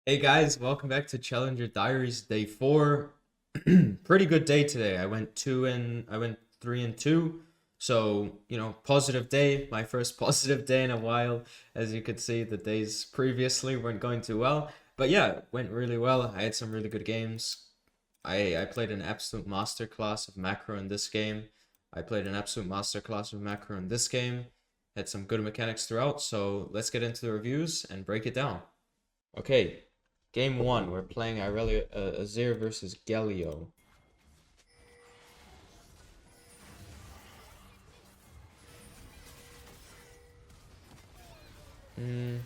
Hey guys, welcome back to Challenger Diaries day 4. Pretty good day today. I went 3 and 2. So, positive day, my first positive day in a while. As you could see, the days previously weren't going too well. But yeah, went really well. I had some really good games. I played an absolute masterclass of macro in this game. I played an absolute masterclass of macro in this game. Had some good mechanics throughout, so let's get into the reviews and break it down. Okay, game one, we're playing Irelia, Azir versus Galio. Hmm.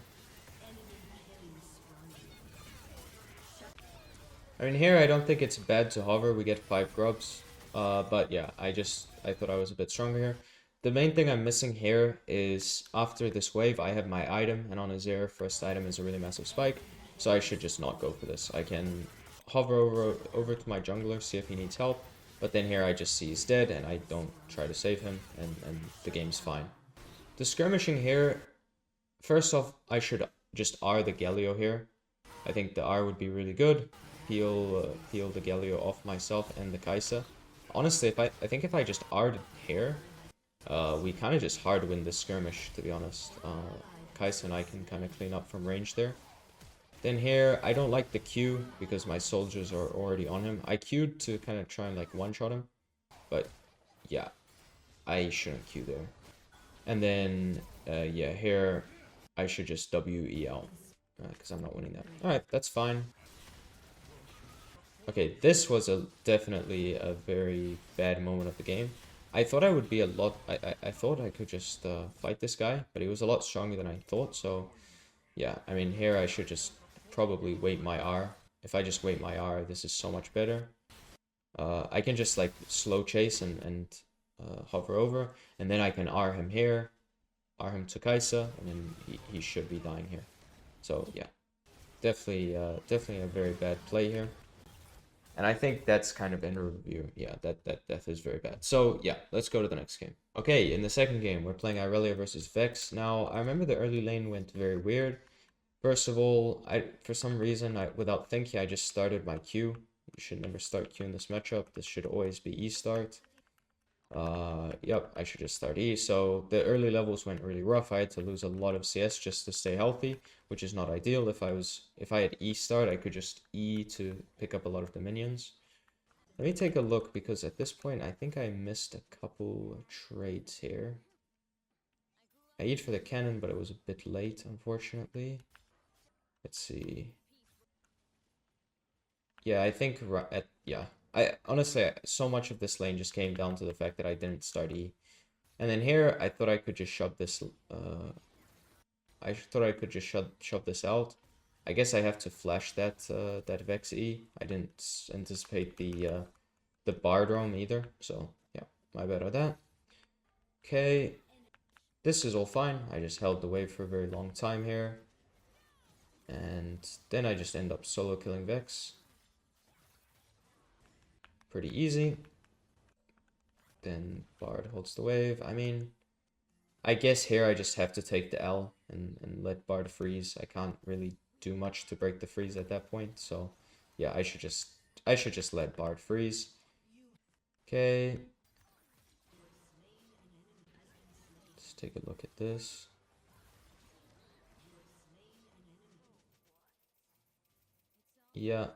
I mean, here I don't think it's bad to hover. We get 5 grubs. But yeah, I thought I was a bit stronger here. The main thing I'm missing here is after this wave, I have my item, and on Azir, first item is a really massive spike. So I should just not go for this. I can hover over to my jungler, see if he needs help. But then here I just see he's dead, and I don't try to save him, and the game's fine. The skirmishing here, first off, I should just R the Galio here. I think the R would be really good. Peel the Galio off myself and the Kaisa. Honestly, I think if I just R'd here, we kind of just hard win this skirmish, to be honest. Kaisa and I can kind of clean up from range there. Then here, I don't like the Q because my soldiers are already on him. I Q'd to kind of try and like one-shot him, but yeah, I shouldn't Q there. And then, yeah, here I should just WEL because I'm not winning that. Alright, that's fine. Okay, this was definitely a very bad moment of the game. I thought I would be a lot... I thought I could just fight this guy, but he was a lot stronger than I thought, so... Yeah, I mean, here I should just probably wait my R. If I just wait my R, this is so much better. I can just, like, slow chase and hover over, and then I can R him here, R him to Kaisa, and then he should be dying here. So, yeah. Definitely a very bad play here. And I think that's kind of in a review. Yeah, that death is very bad. So, yeah, let's go to the next game. Okay, in the second game, we're playing Irelia versus Vex. Now, I remember the early lane went very weird. First of all, for some reason, without thinking, I just started my Q. You should never start Q in this matchup. This should always be E start. Yep, I should just start E. So the early levels went really rough. I had to lose a lot of CS just to stay healthy, which is not ideal. If I had E start, I could just E to pick up a lot of the minions. Let me take a look because at this point, I think I missed a couple trades here. I E'd for the cannon, but it was a bit late, unfortunately. Let's see. Yeah, I think yeah. I honestly, so much of this lane just came down to the fact that I didn't start E. And then here, I thought I could just shove this. I thought I could just shove this out. I guess I have to flash that that Vex E. I didn't anticipate the Bard roam either. So yeah, my bad on that. Okay, this is all fine. I just held the wave for a very long time here, and then I just end up solo killing Vex. Pretty easy. Then Bard holds the wave. I mean, I guess here I just have to take the L and let Bard freeze. I can't really do much to break the freeze at that point. So yeah, I should just let Bard freeze. Okay. Let's take a look at this. Yeah.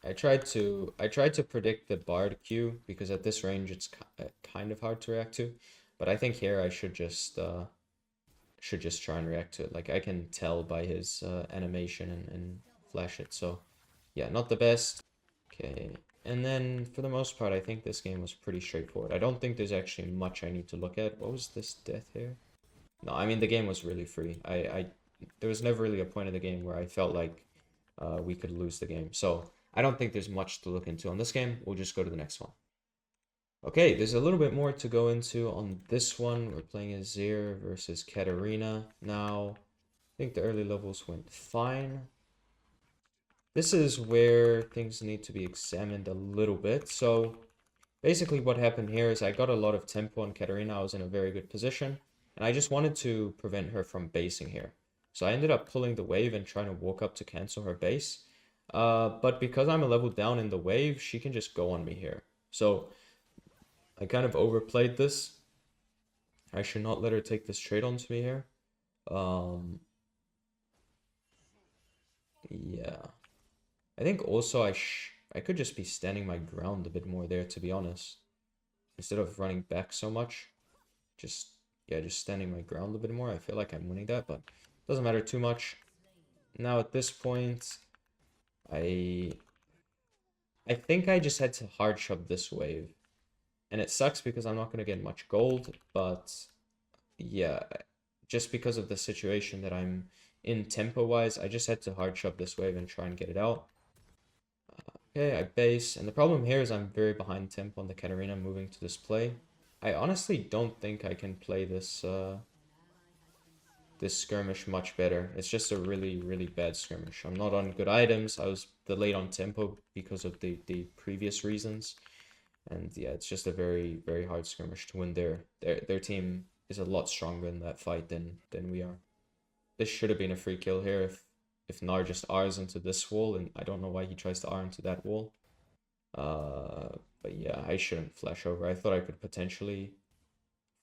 I tried to predict the Bard Q because at this range it's kind of hard to react to, but I think here I should just try and react to it. Like I can tell by his animation and flash it. So yeah, not the best. Okay, and then for the most part, I think this game was pretty straightforward. I don't think there's actually much I need to look at. What was this death here? No, I mean the game was really free. There was never really a point in the game where I felt like we could lose the game. So I don't think there's much to look into on this game. We'll just go to the next one. Okay, there's a little bit more to go into on this one. We're playing Azir versus Katarina. Now, I think the early levels went fine. This is where things need to be examined a little bit. So basically what happened here is I got a lot of tempo on Katarina. I was in a very good position. And I just wanted to prevent her from basing here. So I ended up pulling the wave and trying to walk up to cancel her base. But because I'm a level down in the wave, she can just go on me here. So I kind of overplayed this. I should not let her take this trade onto me here. Um, yeah. I think also I could just be standing my ground a bit more there, to be honest. Instead of running back so much. Just, yeah, just standing my ground a bit more. I feel like I'm winning that, but doesn't matter too much. Now at this point, I I think I just had to hard shove this wave. And it sucks because I'm not going to get much gold, but yeah, just because of the situation that I'm in tempo-wise, I just had to hard shove this wave and try and get it out. Okay, I base, and the problem here is I'm very behind tempo on the Katarina moving to this play. I honestly don't think I can play this this skirmish much better. It's just a really, really bad skirmish. I'm not on good items. I was delayed on tempo because of the previous reasons. And yeah, it's just a very, very hard skirmish to win there. Their team is a lot stronger in that fight than we are. This should have been a free kill here if Nar just R's into this wall, and I don't know why he tries to R into that wall. But yeah, I shouldn't flash over. I thought I could potentially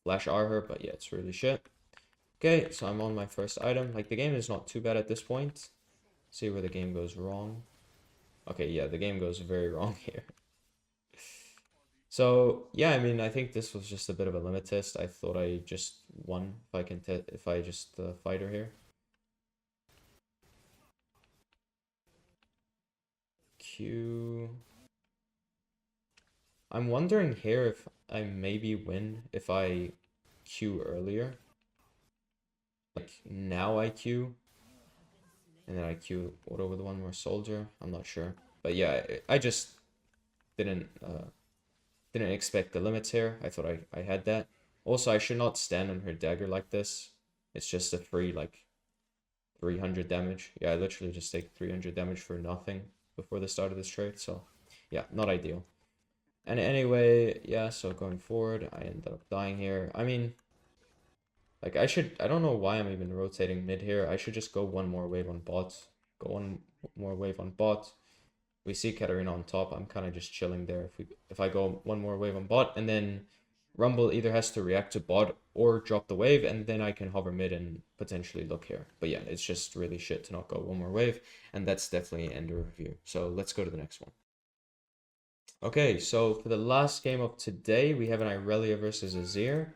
flash R her, but yeah, it's really shit. Okay, so I'm on my first item. Like, the game is not too bad at this point. See where the game goes wrong. Okay, yeah, the game goes very wrong here. So, yeah, I mean, I think this was just a bit of a limit test. I thought I just won if I just fight her here. Q. I'm wondering here if I maybe win if I Q earlier. Like, now I Q. And then I Q auto with one more soldier. I'm not sure. But yeah, I just didn't didn't expect the limits here. I thought I had that. Also, I should not stand on her dagger like this. It's just a free, like, 300 damage. Yeah, I literally just take 300 damage for nothing before the start of this trade. So, yeah, not ideal. And anyway, yeah, so going forward, I ended up dying here. I mean, like, I don't know why I'm even rotating mid here. I should just go one more wave on bot. Go one more wave on bot. We see Katarina on top. I'm kind of just chilling there. If I go one more wave on bot, and then Rumble either has to react to bot or drop the wave, and then I can hover mid and potentially look here. But yeah, it's just really shit to not go one more wave, and that's definitely an end of review. So let's go to the next one. Okay, so for the last game of today, we have an Irelia versus Azir.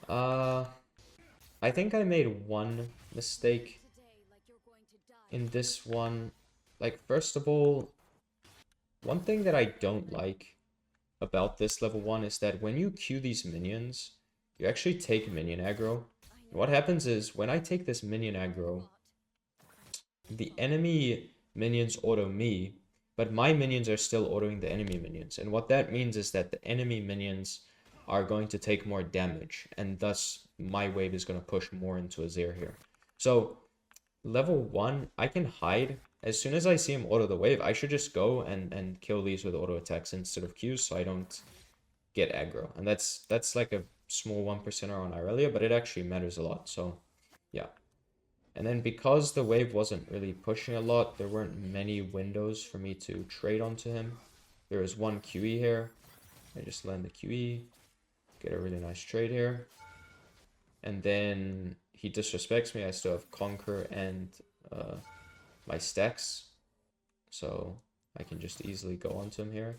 I think I made one mistake in this one. Like, first of all, one thing that I don't like about this level 1 is that when you queue these minions, you actually take minion aggro. What happens is, when I take this minion aggro, the enemy minions auto me, but my minions are still autoing the enemy minions. And what that means is that the enemy minions are going to take more damage, and thus my wave is going to push more into Azir here. So, level 1, I can hide. As soon as I see him auto the wave, I should just go and kill these with auto attacks instead of Qs, so I don't get aggro. And that's like a small 1%er on Irelia, but it actually matters a lot. So, yeah. And then because the wave wasn't really pushing a lot, there weren't many windows for me to trade onto him. There is one QE here. I just land the QE, get a really nice trade here. And then he disrespects me. I still have Conquer and my stacks. So I can just easily go onto him here.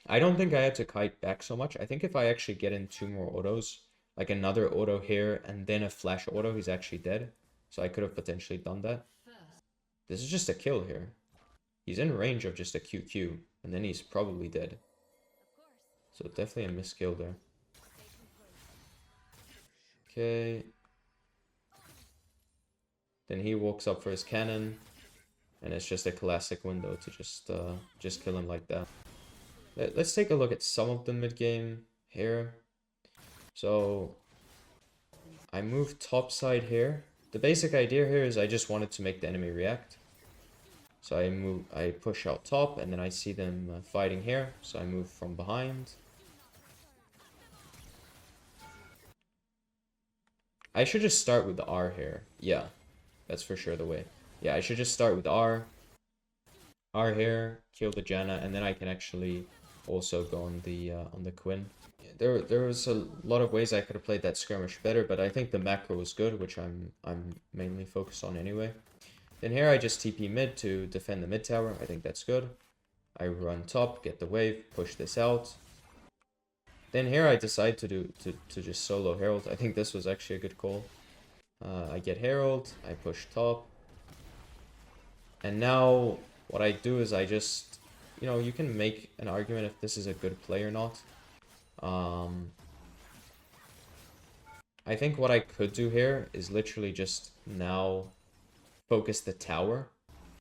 I don't think I had to kite back so much. I think if I actually get in 2 more autos, like another auto here and then a flash auto, he's actually dead. So I could have potentially done that. This is just a kill here. He's in range of just a QQ, and then he's probably dead. So definitely a miskill there. Okay. Then he walks up for his cannon, and it's just a classic window to just kill him like that. Let's take a look at some of the mid game here. So I move top side here. The basic idea here is I just wanted to make the enemy react. So I push out top, and then I see them fighting here. So I move from behind. I should just start with the R here. Yeah, that's for sure the way. Yeah, I should just start with R here, kill the Janna, and then I can actually also go on the Quinn. There was a lot of ways I could have played that skirmish better, but I think the macro was good, which I'm mainly focused on anyway. Then here I just TP mid to defend the mid tower. I think that's good. I run top, get the wave, push this out. Then here I decide to just solo Herald. I think this was actually a good call. I get Herald, I push top. And now what I do is I just, you can make an argument if this is a good play or not. I think what I could do here is literally just now focus the tower.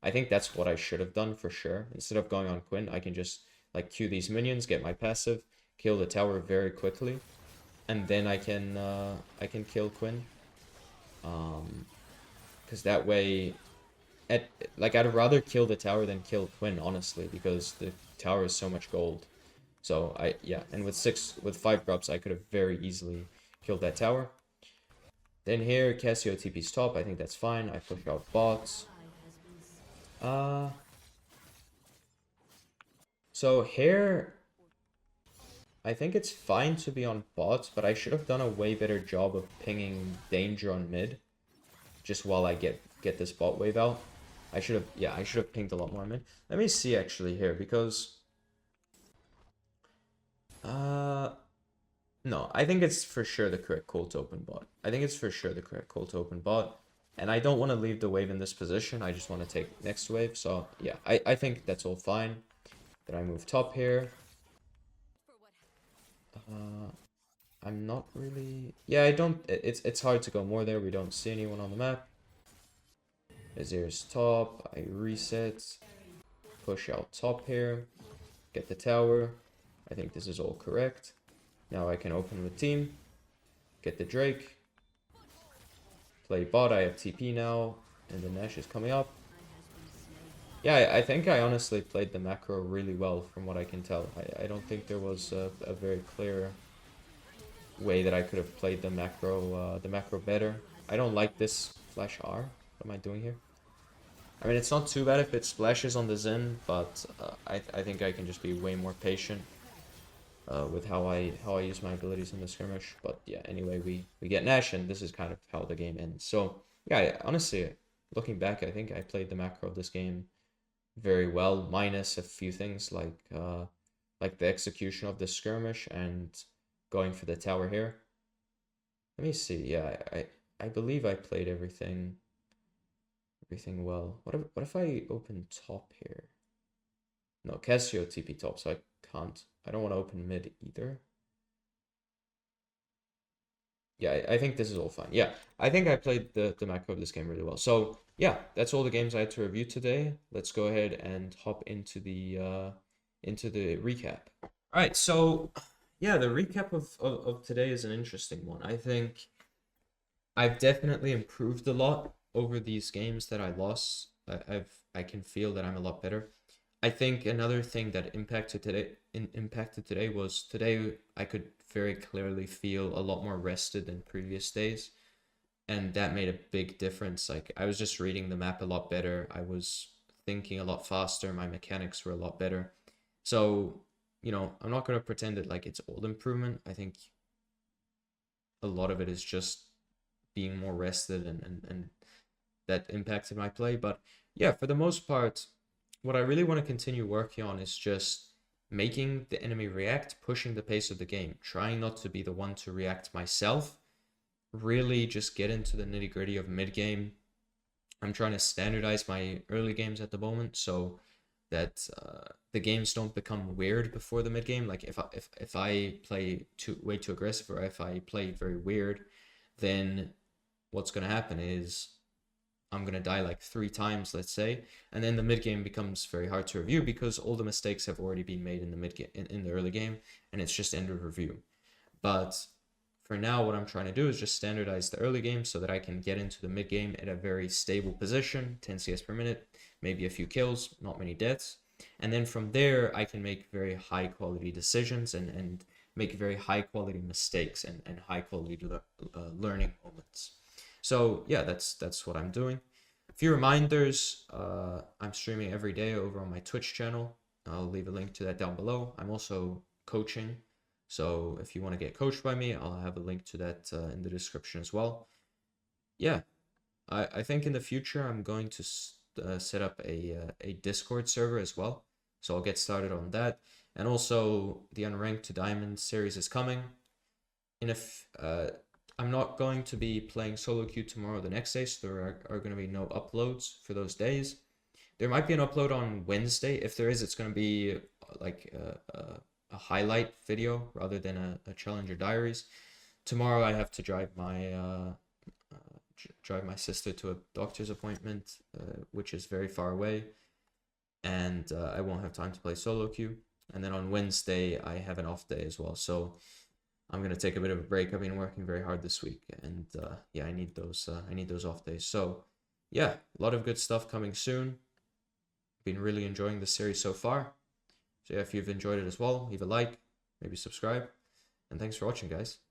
I think that's what I should have done for sure. Instead of going on Quinn, I can just like queue these minions, get my passive, kill the tower very quickly, and then I can kill Quinn. Because that way, I'd rather kill the tower than kill Quinn, honestly, because the tower is so much gold. So yeah, and with 5 drops, I could have very easily killed that tower. Then here, Cassio TP's top. I think that's fine. I push out bots. So here, I think it's fine to be on bots, but I should have done a way better job of pinging danger on mid, just while I get this bot wave out. I should have pinged a lot more mid. Let me see actually here, because no, I think it's for sure the correct call to open bot. I think it's for sure the correct call to open bot. And I don't want to leave the wave in this position. I just want to take next wave. So yeah, I think that's all fine. Then I move top here. I'm not really... Yeah, I don't... It's hard to go more there. We don't see anyone on the map. Azir's top. I reset. Push out top here. Get the tower. I think this is all correct. Now I can open with team. Get the Drake. Play bot. I have TP now. And the Nash is coming up. Yeah, I think I honestly played the macro really well from what I can tell. I don't think there was a very clear way that I could have played the macro better. I don't like this flash R. What am I doing here? I mean, it's not too bad if it splashes on the Zen, but I think I can just be way more patient with how I use my abilities in the skirmish. But yeah, anyway, we get Nash, and this is kind of how the game ends. So yeah, honestly, looking back, I think I played the macro of this game very well, minus a few things like the execution of the skirmish and going for the tower here. Let me see. Yeah, I believe I played everything well. What if I open top here? No, Cassio TP top, so I can't. I don't want to open mid either. Yeah, I think this is all fine. Yeah, I think I played the macro of this game really well. So yeah, that's all the games I had to review today. Let's go ahead and hop into the recap. All right, so yeah, the recap of today is an interesting one. I think I've definitely improved a lot over these games that I lost. I can feel that I'm a lot better. I think another thing that impacted today was today I could very clearly feel a lot more rested than previous days, and that made a big difference. Like, I was just reading the map a lot better. I was thinking a lot faster. My mechanics were a lot better. So, I'm not going to pretend that like it's all improvement. I think a lot of it is just being more rested, and that impacted my play. But yeah, for the most part, what I really want to continue working on is just making the enemy react, pushing the pace of the game, trying not to be the one to react myself, really just get into the nitty gritty of mid game. I'm trying to standardize my early games at the moment so that the games don't become weird before the mid game. Like if I play way too aggressive, or if I play very weird, then what's going to happen is I'm going to die like 3 times, let's say, and then the mid game becomes very hard to review because all the mistakes have already been made in the mid game, in the early game, and it's just end of review. But for now, what I'm trying to do is just standardize the early game so that I can get into the mid game at a very stable position, 10 CS per minute, maybe a few kills, not many deaths. And then from there, I can make very high quality decisions and make very high quality mistakes and high quality learning moments. So yeah, that's what I'm doing. A few reminders, I'm streaming every day over on my Twitch channel. I'll leave a link to that down below. I'm also coaching, so if you want to get coached by me, I'll have a link to that in the description as well. Yeah, I think in the future I'm going to set up a Discord server as well. So I'll get started on that. And also the Unranked to Diamond series is coming. I'm not going to be playing solo queue tomorrow, the next day, so there are going to be no uploads for those days. There might be an upload on Wednesday. If there is, it's going to be like a highlight video rather than a Challenger Diaries. Tomorrow I have to drive my sister to a doctor's appointment, which is very far away, and I won't have time to play solo queue. And then on Wednesday I have an off day as well, so I'm gonna take a bit of a break. I've been working very hard this week, and yeah, I need those off days. So yeah, a lot of good stuff coming soon. Been really enjoying the series so far. So yeah, if you've enjoyed it as well, leave a like, maybe subscribe, and thanks for watching, guys.